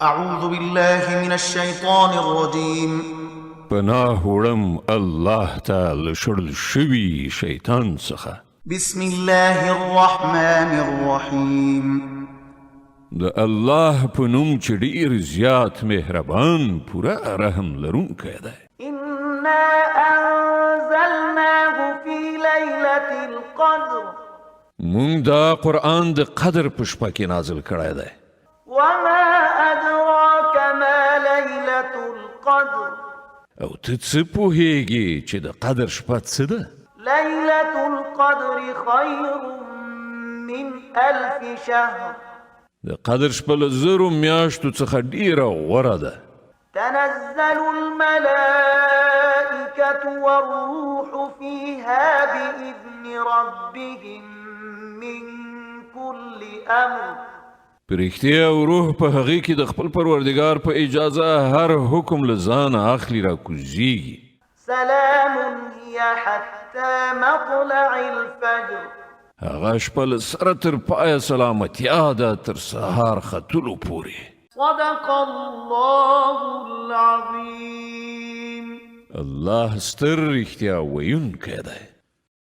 أعوذ بالله من الشيطان الرجيم پناه وړم الله تعالی شړل شوي شیطان څخه. بسم الله الرحمن الرحيم د الله په نوم چې ډېر زیات مهربان پوره رحم لرونکی دی. إنا أنزلناه في ليلة القدر مونږ دا قرآن د قدر په شپه کې نازل کړی دی. وما أدراك ما ليلة القدر او ته څه پوهېږې چې د قدر شپه څه ده؟ ليلة القدر خير من 1000 شهر د قدر شپه له زرو میاشتو څخه ډېره غوره ده. تنزل الملائكة والروح فيها بإذن ربهم من كل أمر په رښتیا او روح په هغې کې د خپل پروردګار په اجازه هر حکم له ځانه اخلي راکوزیږي. سلام هي حتى مطلع الفجر هغه شپه له سره تر پایه سلامتیا ده تر سهار ختلو پورې. صدق الله العظيم. الله ستر رښتیا ویونکی دی.